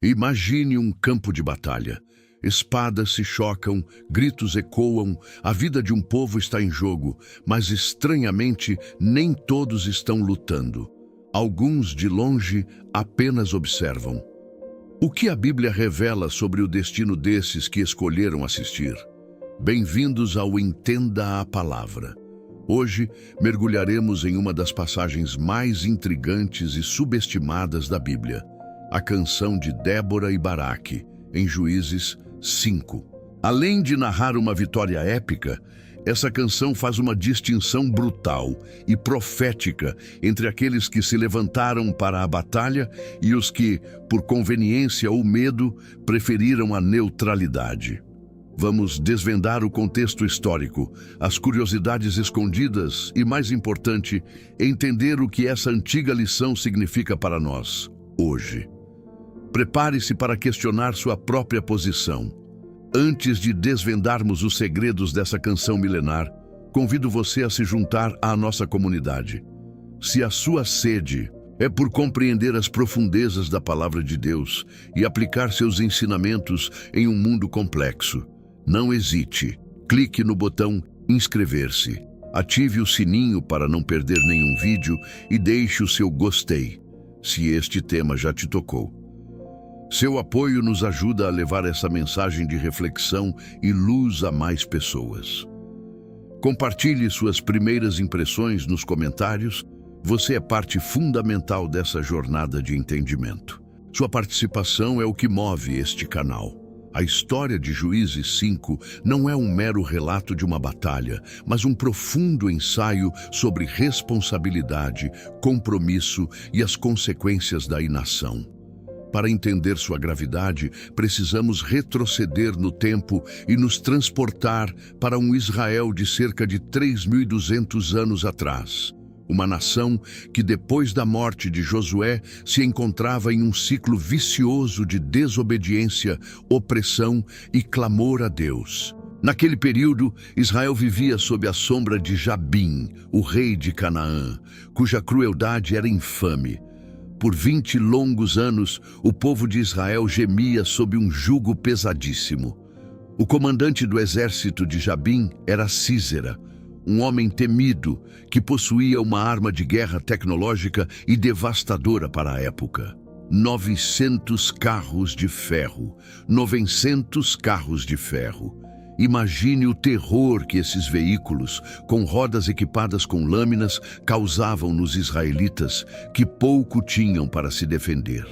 Imagine um campo de batalha. Espadas se chocam, gritos ecoam, a vida de um povo está em jogo, mas estranhamente nem todos estão lutando. Alguns de longe apenas observam. O que a Bíblia revela sobre o destino desses que escolheram assistir? Bem-vindos ao Entenda a Palavra. Hoje mergulharemos em uma das passagens mais intrigantes e subestimadas da Bíblia, a canção de Débora e Baraque, em Juízes 5. Além de narrar uma vitória épica, essa canção faz uma distinção brutal e profética entre aqueles que se levantaram para a batalha e os que, por conveniência ou medo, preferiram a neutralidade. Vamos desvendar o contexto histórico, as curiosidades escondidas e, mais importante, entender o que essa antiga lição significa para nós, hoje. Prepare-se para questionar sua própria posição. Antes de desvendarmos os segredos dessa canção milenar, convido você a se juntar à nossa comunidade. Se a sua sede é por compreender as profundezas da Palavra de Deus e aplicar seus ensinamentos em um mundo complexo, não hesite. Clique no botão inscrever-se. Ative o sininho para não perder nenhum vídeo e deixe o seu gostei, se este tema já te tocou. Seu apoio nos ajuda a levar essa mensagem de reflexão e luz a mais pessoas. Compartilhe suas primeiras impressões nos comentários. Você é parte fundamental dessa jornada de entendimento. Sua participação é o que move este canal. A história de Juízes 5 não é um mero relato de uma batalha, mas um profundo ensaio sobre responsabilidade, compromisso e as consequências da inação. Para entender sua gravidade, precisamos retroceder no tempo e nos transportar para um Israel de cerca de 3.200 anos atrás. Uma nação que, depois da morte de Josué, se encontrava em um ciclo vicioso de desobediência, opressão e clamor a Deus. Naquele período, Israel vivia sob a sombra de Jabim, o rei de Canaã, cuja crueldade era infame. Por 20 longos anos, o povo de Israel gemia sob um jugo pesadíssimo. O comandante do exército de Jabim era Sísera, um homem temido que possuía uma arma de guerra tecnológica e devastadora para a época. 900 carros de ferro. 900 carros de ferro. Imagine o terror que esses veículos, com rodas equipadas com lâminas, causavam nos israelitas, que pouco tinham para se defender.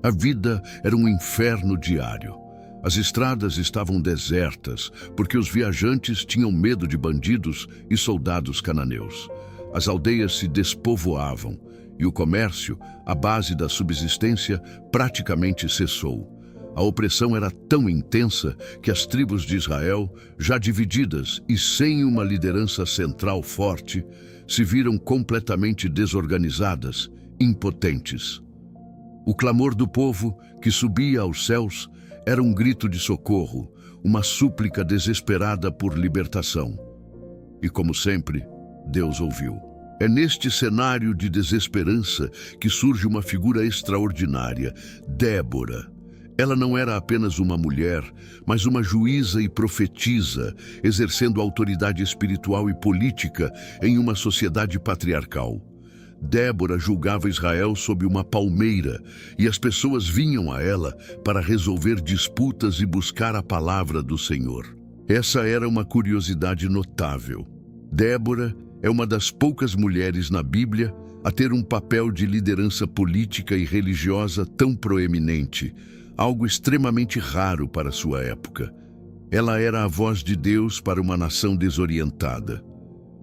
A vida era um inferno diário. As estradas estavam desertas, porque os viajantes tinham medo de bandidos e soldados cananeus. As aldeias se despovoavam, e o comércio, a base da subsistência, praticamente cessou. A opressão era tão intensa que as tribos de Israel, já divididas e sem uma liderança central forte, se viram completamente desorganizadas, impotentes. O clamor do povo, que subia aos céus, era um grito de socorro, uma súplica desesperada por libertação. E, como sempre, Deus ouviu. É neste cenário de desesperança que surge uma figura extraordinária, Débora. Ela não era apenas uma mulher, mas uma juíza e profetisa, exercendo autoridade espiritual e política em uma sociedade patriarcal. Débora julgava Israel sob uma palmeira, e as pessoas vinham a ela para resolver disputas e buscar a palavra do Senhor. Essa era uma curiosidade notável. Débora é uma das poucas mulheres na Bíblia a ter um papel de liderança política e religiosa tão proeminente, algo extremamente raro para sua época. Ela era a voz de Deus para uma nação desorientada.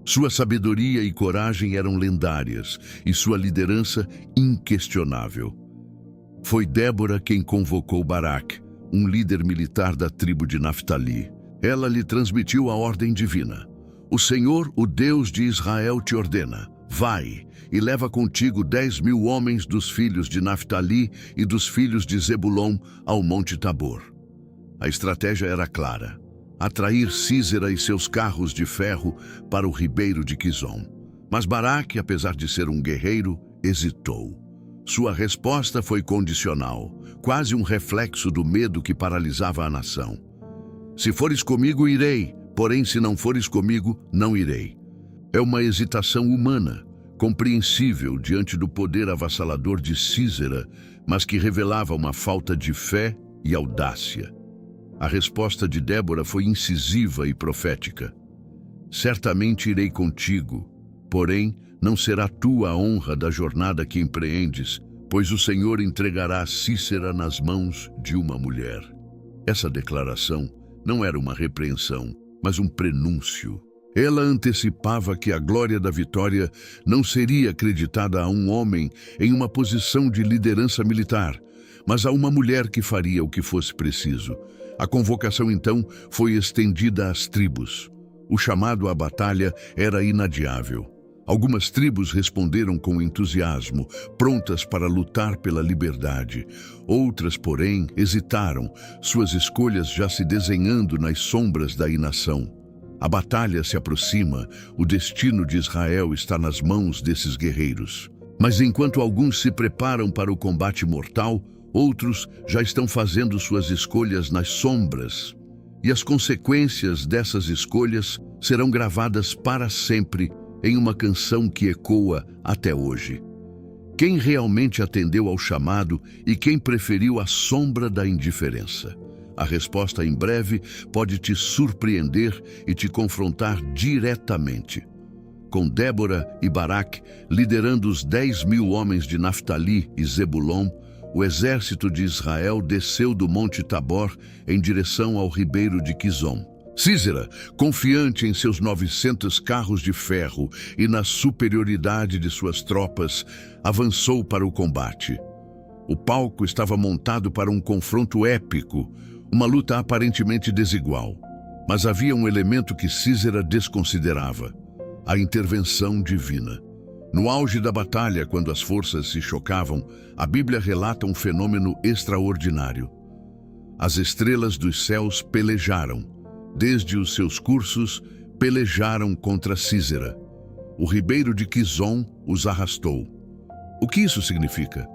Sua sabedoria e coragem eram lendárias e sua liderança inquestionável. Foi Débora quem convocou Baraque, um líder militar da tribo de Naftali. Ela lhe transmitiu a ordem divina. O Senhor, o Deus de Israel, te ordena: vai e leva contigo 10.000 homens dos filhos de Naftali e dos filhos de Zebulon ao Monte Tabor. A estratégia era clara: atrair Sísera e seus carros de ferro para o ribeiro de Quizon. Mas Baraque, apesar de ser um guerreiro, hesitou. Sua resposta foi condicional. quase um reflexo do medo que paralisava a nação. Se fores comigo, irei, porém se não fores comigo, não irei. É uma hesitação humana, compreensível diante do poder avassalador de Sísera, mas que revelava uma falta de fé e audácia. A resposta de Débora foi incisiva e profética. Certamente irei contigo, porém não será tua a honra da jornada que empreendes, pois o Senhor entregará Sísera nas mãos de uma mulher. Essa declaração não era uma repreensão, mas um prenúncio. Ela antecipava que a glória da vitória não seria acreditada a um homem em uma posição de liderança militar, mas a uma mulher que faria o que fosse preciso. A convocação, então, foi estendida às tribos. O chamado à batalha era inadiável. Algumas tribos responderam com entusiasmo, prontas para lutar pela liberdade. Outras, porém, hesitaram, suas escolhas já se desenhando nas sombras da inação. A batalha se aproxima, o destino de Israel está nas mãos desses guerreiros. Mas enquanto alguns se preparam para o combate mortal, outros já estão fazendo suas escolhas nas sombras. E as consequências dessas escolhas serão gravadas para sempre em uma canção que ecoa até hoje. Quem realmente atendeu ao chamado e quem preferiu a sombra da indiferença? A resposta em breve pode te surpreender e te confrontar diretamente. Com Débora e Baraque liderando os 10.000 homens de Naftali e Zebulon, o exército de Israel desceu do Monte Tabor em direção ao ribeiro de Quizon. Sísera, confiante em seus 900 carros de ferro e na superioridade de suas tropas, avançou para o combate. O palco estava montado para um confronto épico, uma luta aparentemente desigual. Mas havia um elemento que Sísera desconsiderava: a intervenção divina. No auge da batalha, quando as forças se chocavam, a Bíblia relata um fenômeno extraordinário. As estrelas dos céus pelejaram. Desde os seus cursos, pelejaram contra Sísera. O ribeiro de Quizon os arrastou. O que isso significa?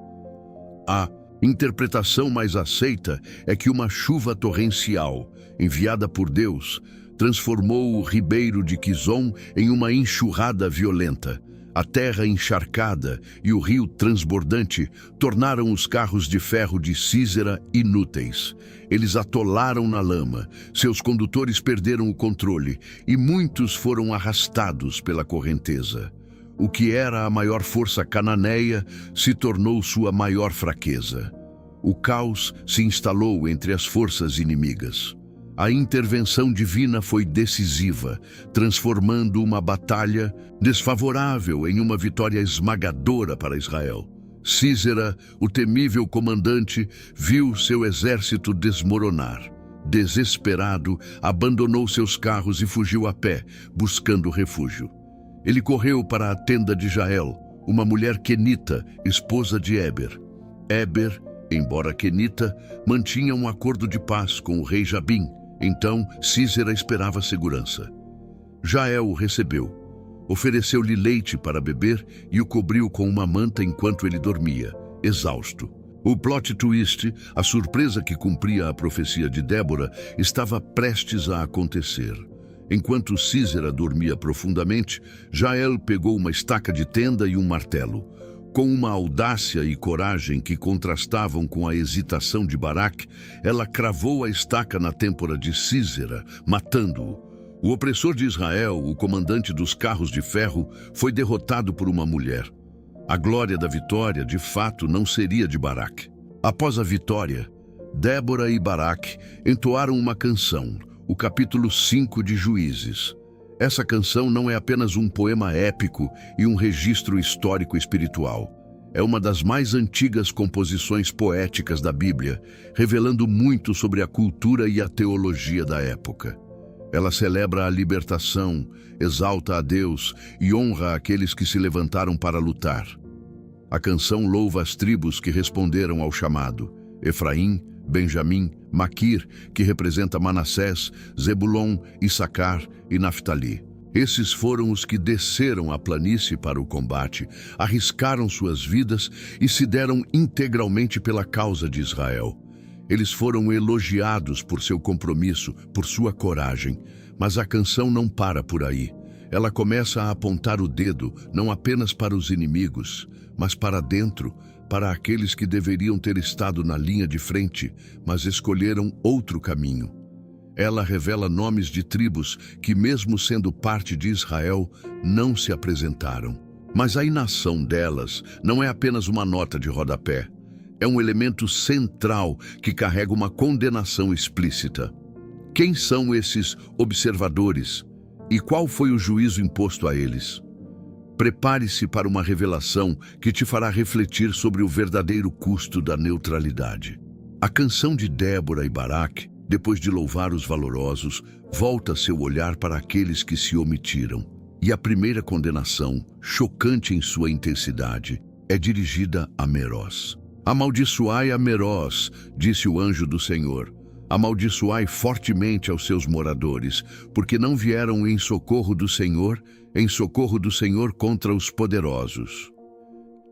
A interpretação mais aceita é que uma chuva torrencial, enviada por Deus, transformou o ribeiro de Quizon em uma enxurrada violenta. A terra encharcada e o rio transbordante tornaram os carros de ferro de Sísera inúteis. Eles atolaram na lama, seus condutores perderam o controle e muitos foram arrastados pela correnteza. O que era a maior força cananeia se tornou sua maior fraqueza. O caos se instalou entre as forças inimigas. A intervenção divina foi decisiva, transformando uma batalha desfavorável em uma vitória esmagadora para Israel. Sísera, o temível comandante, viu seu exército desmoronar. Desesperado, abandonou seus carros e fugiu a pé, buscando refúgio. Ele correu para a tenda de Jael, uma mulher quenita, esposa de Éber. Éber, embora quenita, mantinha um acordo de paz com o rei Jabim. Então, Sísera esperava segurança. Jael o recebeu, ofereceu-lhe leite para beber e o cobriu com uma manta enquanto ele dormia, exausto. O plot twist, a surpresa que cumpria a profecia de Débora, estava prestes a acontecer. Enquanto Sísera dormia profundamente, Jael pegou uma estaca de tenda e um martelo. Com uma audácia e coragem que contrastavam com a hesitação de Baraque, ela cravou a estaca na têmpora de Sísera, matando-o. O opressor de Israel, o comandante dos carros de ferro, foi derrotado por uma mulher. A glória da vitória, de fato, não seria de Baraque. Após a vitória, Débora e Baraque entoaram uma canção, o capítulo 5 de Juízes. Essa canção não é apenas um poema épico e um registro histórico espiritual. É uma das mais antigas composições poéticas da Bíblia, revelando muito sobre a cultura e a teologia da época. Ela celebra a libertação, exalta a Deus e honra aqueles que se levantaram para lutar. A canção louva as tribos que responderam ao chamado: Efraim, Benjamim, Maquir, que representa Manassés, Zebulon, Issacar e Naftali. Esses foram os que desceram a planície para o combate, arriscaram suas vidas e se deram integralmente pela causa de Israel. Eles foram elogiados por seu compromisso, por sua coragem. Mas a canção não para por aí. Ela começa a apontar o dedo não apenas para os inimigos, mas para dentro, para aqueles que deveriam ter estado na linha de frente, mas escolheram outro caminho. Ela revela nomes de tribos que, mesmo sendo parte de Israel, não se apresentaram. Mas a inação delas não é apenas uma nota de rodapé. É um elemento central que carrega uma condenação explícita. Quem são esses observadores? E qual foi o juízo imposto a eles? Prepare-se para uma revelação que te fará refletir sobre o verdadeiro custo da neutralidade. A canção de Débora e Baraque, depois de louvar os valorosos, volta seu olhar para aqueles que se omitiram. E a primeira condenação, chocante em sua intensidade, é dirigida a Meroz. Amaldiçoai a Meroz, disse o anjo do Senhor. Amaldiçoai fortemente aos seus moradores, porque não vieram em socorro do Senhor contra os poderosos.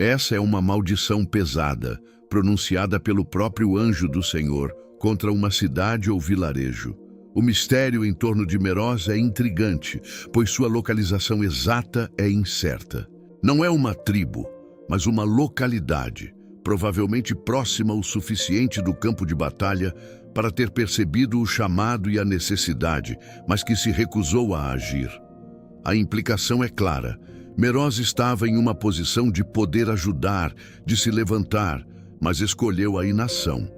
Essa é uma maldição pesada, pronunciada pelo próprio anjo do Senhor, contra uma cidade ou vilarejo. O mistério em torno de Meroz é intrigante, pois sua localização exata é incerta. Não é uma tribo, mas uma localidade, provavelmente próxima o suficiente do campo de batalha para ter percebido o chamado e a necessidade, mas que se recusou a agir. A implicação é clara. Meroz estava em uma posição de poder ajudar, de se levantar, mas escolheu a inação.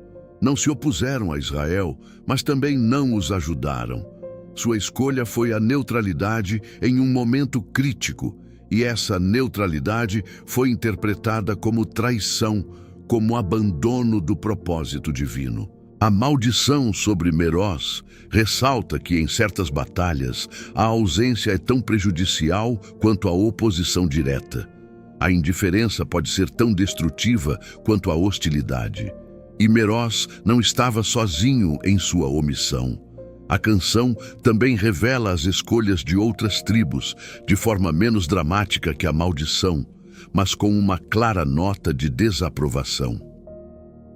Não se opuseram a Israel, mas também não os ajudaram. Sua escolha foi a neutralidade em um momento crítico, e essa neutralidade foi interpretada como traição, como abandono do propósito divino. A maldição sobre Meroz ressalta que, em certas batalhas, a ausência é tão prejudicial quanto a oposição direta. A indiferença pode ser tão destrutiva quanto a hostilidade. E Meroz não estava sozinho em sua omissão. A canção também revela as escolhas de outras tribos, de forma menos dramática que a maldição, mas com uma clara nota de desaprovação.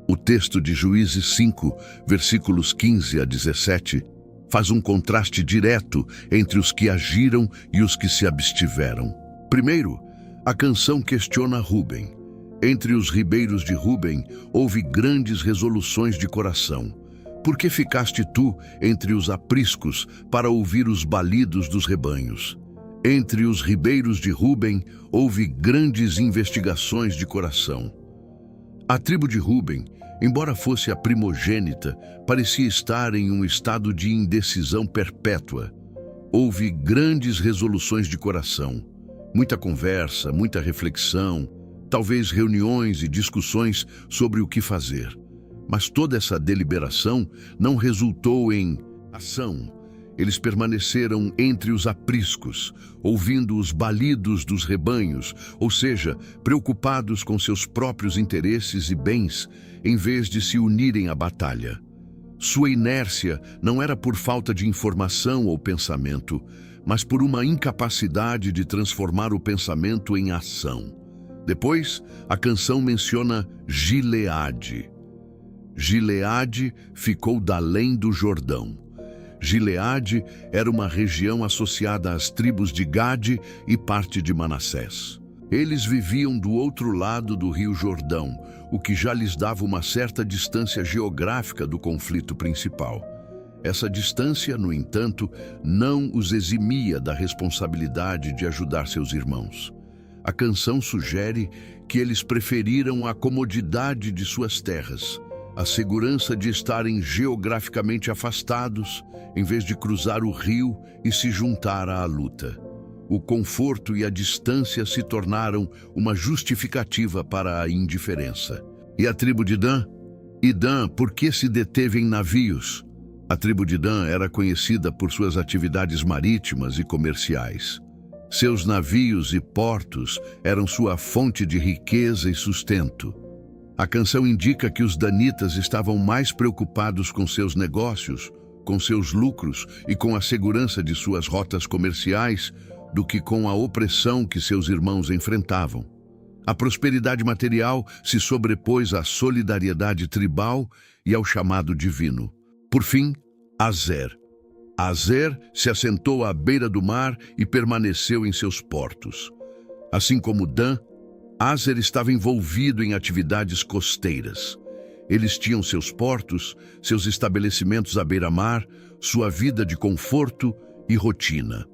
O texto de Juízes 5, versículos 15 a 17, faz um contraste direto entre os que agiram e os que se abstiveram. Primeiro, a canção questiona Ruben. Entre os ribeiros de Ruben, houve grandes resoluções de coração. Por que ficaste tu entre os apriscos para ouvir os balidos dos rebanhos? Entre os ribeiros de Ruben, houve grandes investigações de coração. A tribo de Ruben, embora fosse a primogênita, parecia estar em um estado de indecisão perpétua. Houve grandes resoluções de coração, muita conversa, muita reflexão, talvez reuniões e discussões sobre o que fazer. Mas toda essa deliberação não resultou em ação. Eles permaneceram entre os apriscos, ouvindo os balidos dos rebanhos, ou seja, preocupados com seus próprios interesses e bens, em vez de se unirem à batalha. Sua inércia não era por falta de informação ou pensamento, mas por uma incapacidade de transformar o pensamento em ação. Depois, a canção menciona Gileade. Gileade ficou da além do Jordão. Gileade era uma região associada às tribos de Gade e parte de Manassés. Eles viviam do outro lado do rio Jordão, o que já lhes dava uma certa distância geográfica do conflito principal. Essa distância, no entanto, não os eximia da responsabilidade de ajudar seus irmãos. A canção sugere que eles preferiram a comodidade de suas terras, a segurança de estarem geograficamente afastados, em vez de cruzar o rio e se juntar à luta. O conforto e a distância se tornaram uma justificativa para a indiferença. E a tribo de Dan? E Dan, por que se deteve em navios? A tribo de Dan era conhecida por suas atividades marítimas e comerciais. Seus navios e portos eram sua fonte de riqueza e sustento. A canção indica que os danitas estavam mais preocupados com seus negócios, com seus lucros e com a segurança de suas rotas comerciais, do que com a opressão que seus irmãos enfrentavam. A prosperidade material se sobrepôs à solidariedade tribal e ao chamado divino. Por fim, Azer. Azer se assentou à beira do mar e permaneceu em seus portos. Assim como Dan, Azer estava envolvido em atividades costeiras. Eles tinham seus portos, seus estabelecimentos à beira-mar, sua vida de conforto e rotina.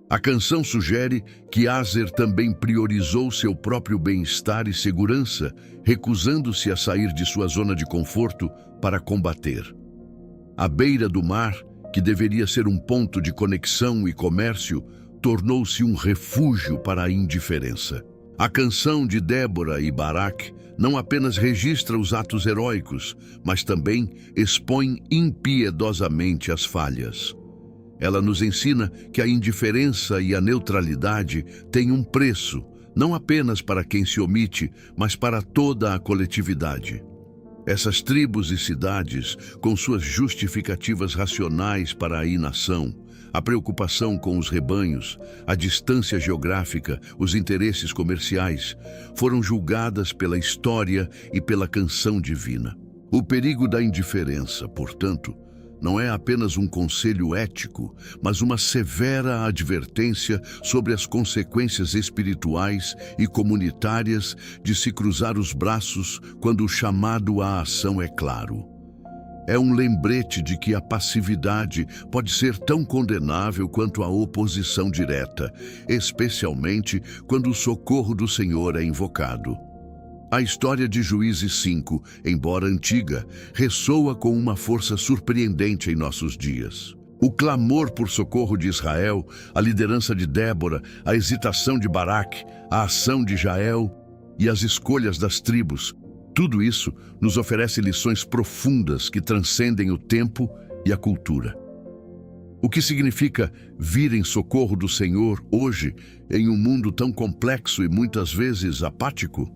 A canção sugere que Azer também priorizou seu próprio bem-estar e segurança, recusando-se a sair de sua zona de conforto para combater. A beira do mar, que deveria ser um ponto de conexão e comércio, tornou-se um refúgio para a indiferença. A canção de Débora e Baraque não apenas registra os atos heróicos, mas também expõe impiedosamente as falhas. Ela nos ensina que a indiferença e a neutralidade têm um preço, não apenas para quem se omite, mas para toda a coletividade. Essas tribos e cidades, com suas justificativas racionais para a inação, a preocupação com os rebanhos, a distância geográfica, os interesses comerciais, foram julgadas pela história e pela canção divina. O perigo da indiferença, portanto, não é apenas um conselho ético, mas uma severa advertência sobre as consequências espirituais e comunitárias de se cruzar os braços quando o chamado à ação é claro. É um lembrete de que a passividade pode ser tão condenável quanto a oposição direta, especialmente quando o socorro do Senhor é invocado. A história de Juízes 5, embora antiga, ressoa com uma força surpreendente em nossos dias. O clamor por socorro de Israel, a liderança de Débora, a hesitação de Baraque, a ação de Jael e as escolhas das tribos, tudo isso nos oferece lições profundas que transcendem o tempo e a cultura. O que significa vir em socorro do Senhor hoje, em um mundo tão complexo e muitas vezes apático?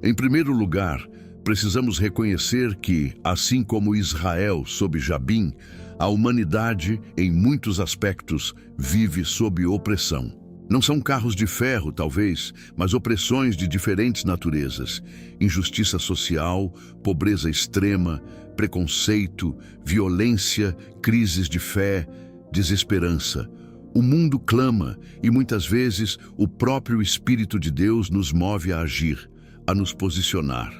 Em primeiro lugar, precisamos reconhecer que, assim como Israel sob Jabim, a humanidade, em muitos aspectos, vive sob opressão. Não são carros de ferro, talvez, mas opressões de diferentes naturezas. Injustiça social, pobreza extrema, preconceito, violência, crises de fé, desesperança. O mundo clama e, muitas vezes, o próprio Espírito de Deus nos move a agir, a nos posicionar.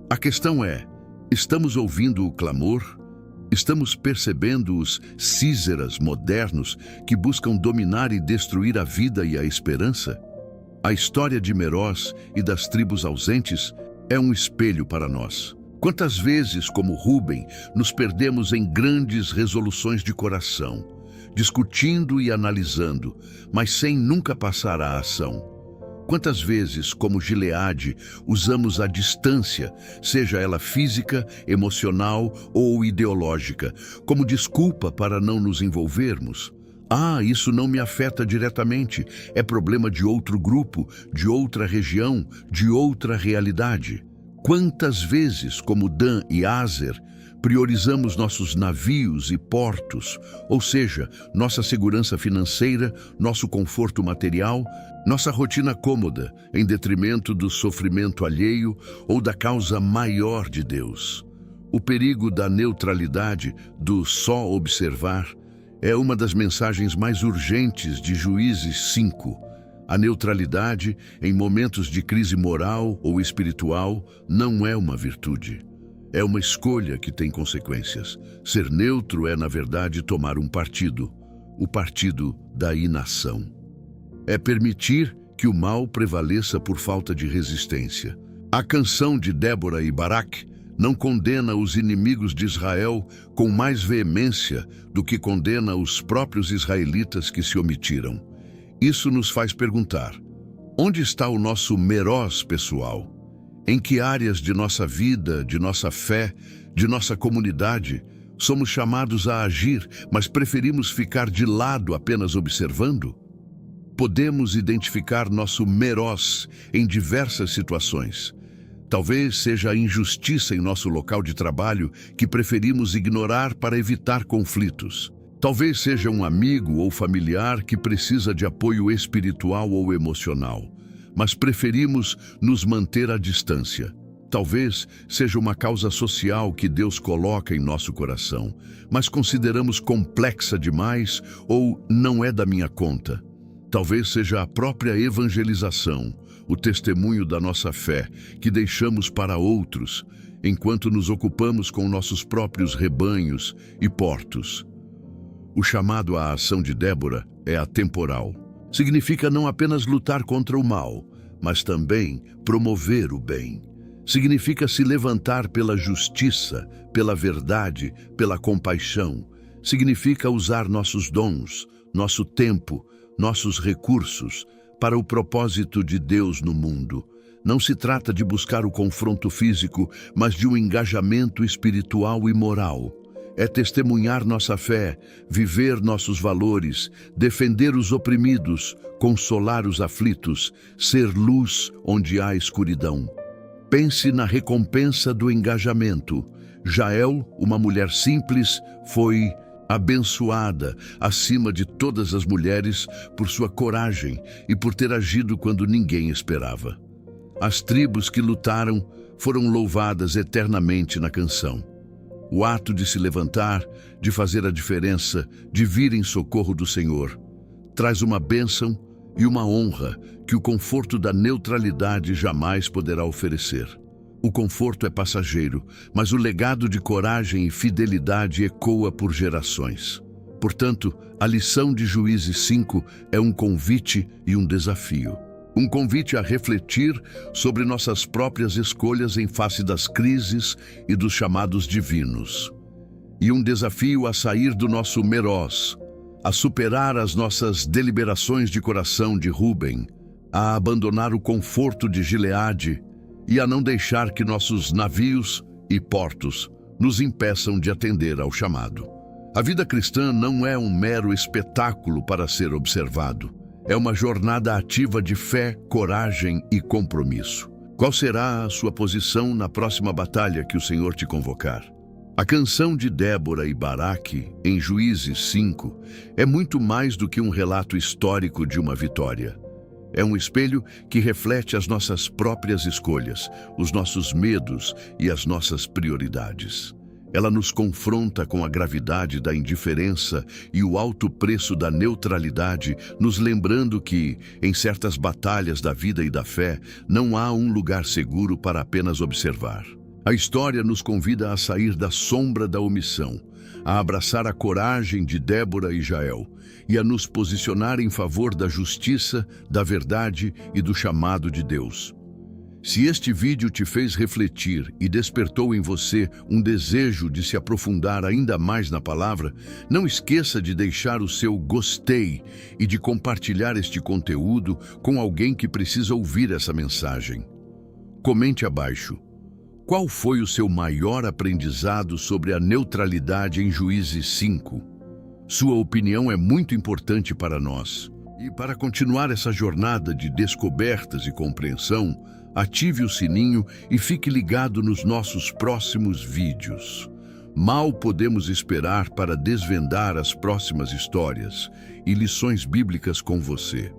A questão é, estamos ouvindo o clamor? Estamos percebendo os Císaras modernos que buscam dominar e destruir a vida e a esperança? A história de Meroz e das tribos ausentes é um espelho para nós. Quantas vezes, como Rúben, nos perdemos em grandes resoluções de coração, discutindo e analisando, mas sem nunca passar à ação? Quantas vezes, como Gileade, usamos a distância, seja ela física, emocional ou ideológica, como desculpa para não nos envolvermos? Ah, isso não me afeta diretamente, é problema de outro grupo, de outra região, de outra realidade. Quantas vezes, como Dan e Azer, priorizamos nossos navios e portos, ou seja, nossa segurança financeira, nosso conforto material, nossa rotina cômoda, em detrimento do sofrimento alheio ou da causa maior de Deus. O perigo da neutralidade, do só observar, é uma das mensagens mais urgentes de Juízes 5. A neutralidade, em momentos de crise moral ou espiritual, não é uma virtude. É uma escolha que tem consequências. Ser neutro é, na verdade, tomar um partido, o partido da inação. É permitir que o mal prevaleça por falta de resistência. A canção de Débora e Baraque não condena os inimigos de Israel com mais veemência do que condena os próprios israelitas que se omitiram. Isso nos faz perguntar: onde está o nosso Meroz pessoal? Em que áreas de nossa vida, de nossa fé, de nossa comunidade, somos chamados a agir, mas preferimos ficar de lado apenas observando? Podemos identificar nosso Meroz em diversas situações, Talvez seja a injustiça em nosso local de trabalho que preferimos ignorar para evitar conflitos. Talvez seja um amigo ou familiar que precisa de apoio espiritual ou emocional, mas preferimos nos manter à distância. Talvez seja uma causa social que Deus coloca em nosso coração, mas consideramos complexa demais ou não é da minha conta. Talvez seja a própria evangelização, o testemunho da nossa fé que deixamos para outros, enquanto nos ocupamos com nossos próprios rebanhos e portos. O chamado à ação de Débora é atemporal. Significa não apenas lutar contra o mal, mas também promover o bem. Significa se levantar pela justiça, pela verdade, pela compaixão. Significa usar nossos dons, nosso tempo, nossos recursos para o propósito de Deus no mundo. Não se trata de buscar o confronto físico, mas de um engajamento espiritual e moral. É testemunhar nossa fé, viver nossos valores, defender os oprimidos, consolar os aflitos, ser luz onde há escuridão. Pense na recompensa do engajamento. Jael, uma mulher simples, foi abençoada acima de todas as mulheres por sua coragem e por ter agido quando ninguém esperava. As tribos que lutaram foram louvadas eternamente na canção. O ato de se levantar, de fazer a diferença, de vir em socorro do Senhor, traz uma bênção e uma honra que o conforto da neutralidade jamais poderá oferecer. O conforto é passageiro, mas o legado de coragem e fidelidade ecoa por gerações. Portanto, a lição de Juízes 5 é um convite e um desafio. Um convite a refletir sobre nossas próprias escolhas em face das crises e dos chamados divinos. E um desafio a sair do nosso Meroz, a superar as nossas deliberações de coração de Rúben, a abandonar o conforto de Gileade e a não deixar que nossos navios e portos nos impeçam de atender ao chamado. A vida cristã não é um mero espetáculo para ser observado. É uma jornada ativa de fé, coragem e compromisso. Qual será a sua posição na próxima batalha que o Senhor te convocar? A canção de Débora e Baraque, em Juízes 5, é muito mais do que um relato histórico de uma vitória. É um espelho que reflete as nossas próprias escolhas, os nossos medos e as nossas prioridades. Ela nos confronta com a gravidade da indiferença e o alto preço da neutralidade, nos lembrando que, em certas batalhas da vida e da fé, não há um lugar seguro para apenas observar. A história nos convida a sair da sombra da omissão, a abraçar a coragem de Débora e Jael e a nos posicionar em favor da justiça, da verdade e do chamado de Deus. Se este vídeo te fez refletir e despertou em você um desejo de se aprofundar ainda mais na palavra, não esqueça de deixar o seu gostei e de compartilhar este conteúdo com alguém que precisa ouvir essa mensagem. Comente abaixo. Qual foi o seu maior aprendizado sobre a neutralidade em Juízes 5? Sua opinião é muito importante para nós. E para continuar essa jornada de descobertas e compreensão, ative o sininho e fique ligado nos nossos próximos vídeos. Mal podemos esperar para desvendar as próximas histórias e lições bíblicas com você.